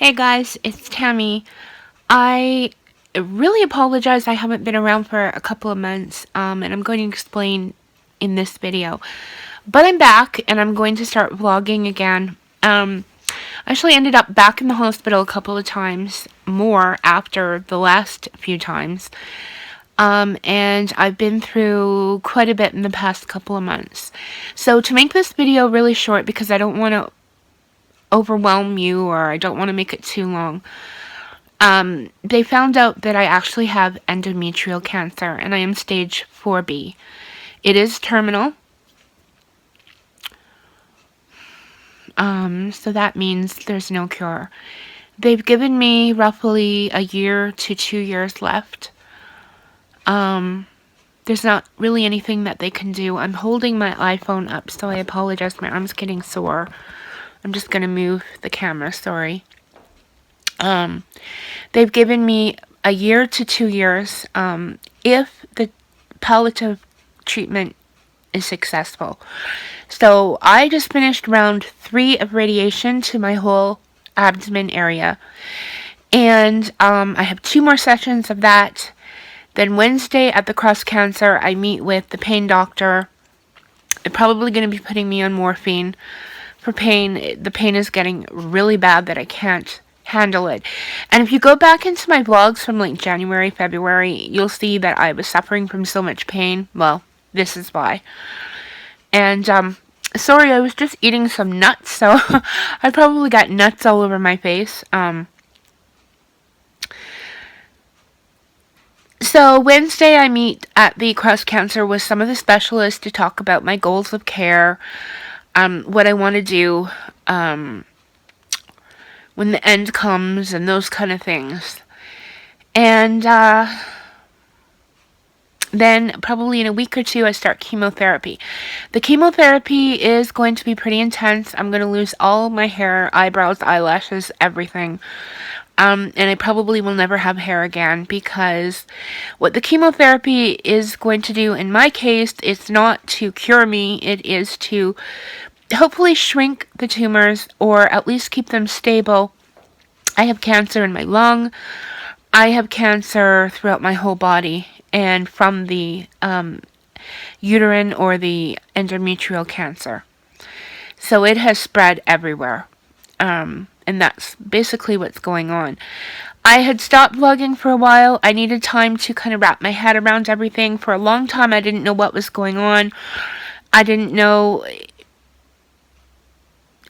Hey guys, it's Tammy. I really apologize I haven't been around for a couple of months, and I'm going to explain in this video. But I'm back, and I'm going to start vlogging again. I actually ended up back in the hospital a couple of times more after the last few times. And I've been through quite a bit in the past couple of months. So to make this video really short, because I don't want to overwhelm you, or I don't want to make it too long. They found out that I actually have endometrial cancer, and I am stage 4B. It is terminal. So that means there's no cure. They've given me roughly a year to 2 years left. There's not really anything that they can do. I'm holding my iPhone up, so I apologize. My arm's getting sore. I'm just going to move the camera, sorry. They've given me a year to 2 years if the palliative treatment is successful. So I just finished round 3 of radiation to my whole abdomen area. And I have 2 more sessions of that. Then Wednesday at the Cross Cancer, I meet with the pain doctor. They're probably going to be putting me on morphine for pain. The pain is getting really bad that I can't handle it. And if you go back into my vlogs from like January, February, you'll see that I was suffering from so much pain. Well, this is why. And sorry, I was just eating some nuts, so I probably got nuts all over my face. So Wednesday I meet at the Cross Cancer with some of the specialists to talk about my goals of care, what I want to do when the end comes, and those kind of things. And then probably in a week or 2 I start chemotherapy. The chemotherapy is going to be pretty intense. I'm going to lose all my hair, eyebrows, eyelashes, everything. And I probably will never have hair again, because what the chemotherapy is going to do in my case, it's not to cure me, it is to hopefully shrink the tumors, or at least keep them stable. I have cancer in my lung. I have cancer throughout my whole body, and from the uterine or the endometrial cancer. So it has spread everywhere. And that's basically what's going on. I had stopped vlogging for a while. I needed time to kind of wrap my head around everything. For a long time, I didn't know what was going on. I didn't know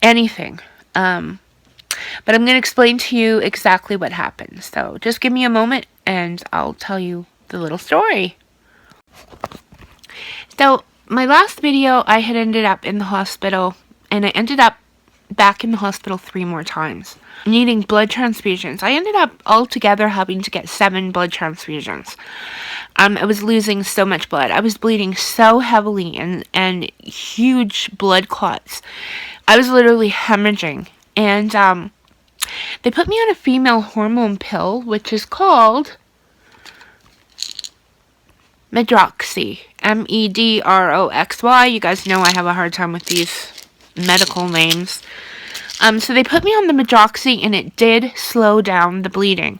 anything. But I'm going to explain to you exactly what happened. So just give me a moment and I'll tell you the little story. So my last video, I had ended up in the hospital, and I ended up back in the hospital 3 more times, needing blood transfusions. I ended up altogether having to get 7 blood transfusions. I was losing so much blood. I was bleeding so heavily, and huge blood clots. I was literally hemorrhaging. And they put me on a female hormone pill, which is called Medroxy. Medroxy. You guys know I have a hard time with these medical names. So they put me on the Medroxy, and it did slow down the bleeding.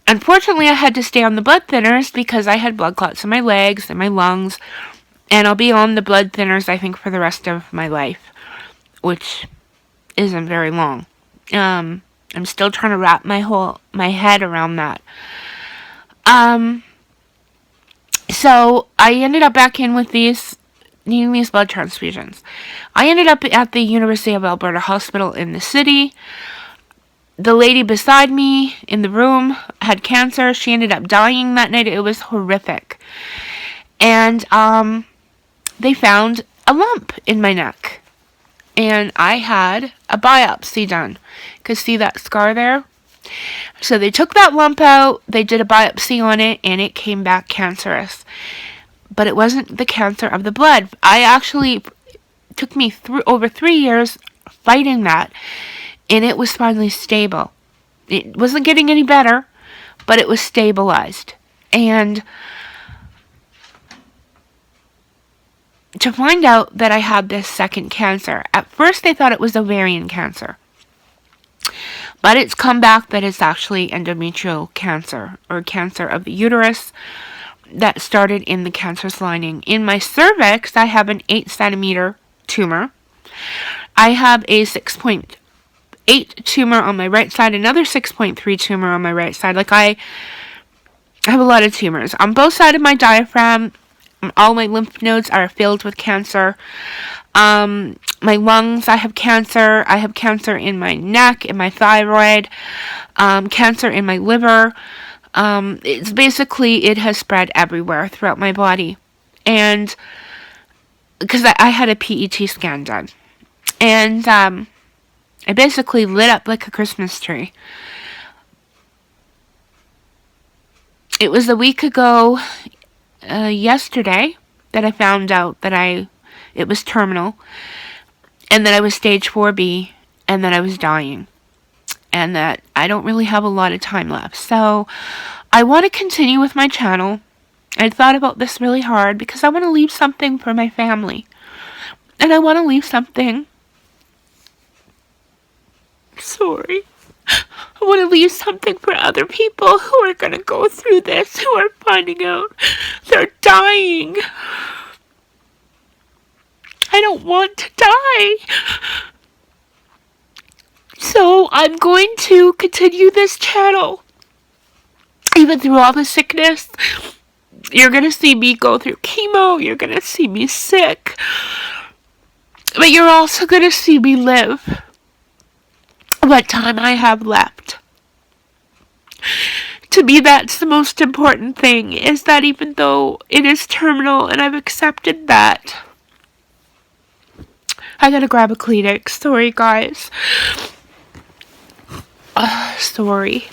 Unfortunately, I had to stay on the blood thinners because I had blood clots in my legs and my lungs, and I'll be on the blood thinners, I think, for the rest of my life, which isn't very long. I'm still trying to wrap my head around that. So I ended up back in with needing these blood transfusions. I ended up at the University of Alberta Hospital in the city. The lady beside me in the room had cancer. She ended up dying that night. It was horrific. And they found a lump in my neck. And I had a biopsy done. You can see that scar there? So they took that lump out, they did a biopsy on it, and it came back cancerous. But it wasn't the cancer of the blood. Took me over 3 years fighting that, and it was finally stable. It wasn't getting any better, but it was stabilized. And to find out that I had this second cancer, at first they thought it was ovarian cancer. But it's come back that it's actually endometrial cancer, or cancer of the uterus, that started in the cancerous lining. In my cervix, I have an 8 centimeter tumor. I have a 6.8 tumor on my right side, another 6.3 tumor on my right side. Like, I have a lot of tumors. On both sides of my diaphragm, all my lymph nodes are filled with cancer. My lungs, I have cancer. I have cancer in my neck, in my thyroid, cancer in my liver. It's basically, it has spread everywhere throughout my body. And because I had a PET scan done. And I basically lit up like a Christmas tree. It was a week ago, yesterday, that I found out that it was terminal, and that I was stage 4B, and that I was dying, and that I don't really have a lot of time left. So I want to continue with my channel. I thought about this really hard because I want to leave something for my family, and I want to leave something. Sorry. I want to leave something for other people who are going to go through this, who are finding out they're dying. I don't want to die. So I'm going to continue this channel. Even through all the sickness, you're going to see me go through chemo. You're going to see me sick. But you're also going to see me live what time I have left. To me, that's the most important thing, is that even though it is terminal and I've accepted that, I gotta grab a Kleenex. Sorry, guys. Sorry.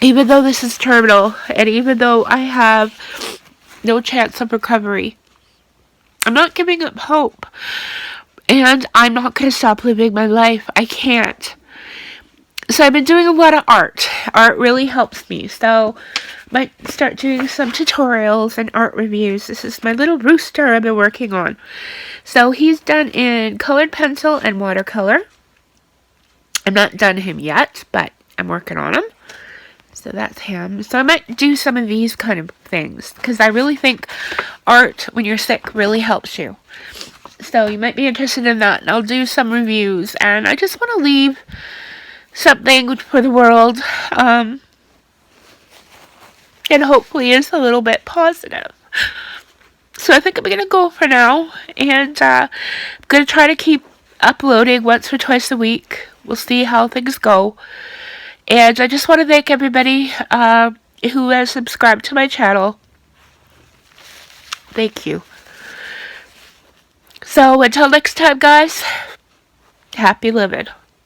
Even though this is terminal, and even though I have no chance of recovery, I'm not giving up hope. And I'm not gonna stop living my life. I can't. So I've been doing a lot of art. Art really helps me. So I might start doing some tutorials and art reviews. This is my little rooster I've been working on. So he's done in colored pencil and watercolor. I'm not done him yet, but I'm working on him. So that's him. So I might do some of these kind of things, because I really think art when you're sick really helps you. So you might be interested in that. And I'll do some reviews. And I just want to leave something for the world. And hopefully it's a little bit positive. So I think I'm going to go for now. And I'm going to try to keep uploading once or twice a week. We'll see how things go. And I just want to thank everybody who has subscribed to my channel. Thank you. So until next time, guys, happy living.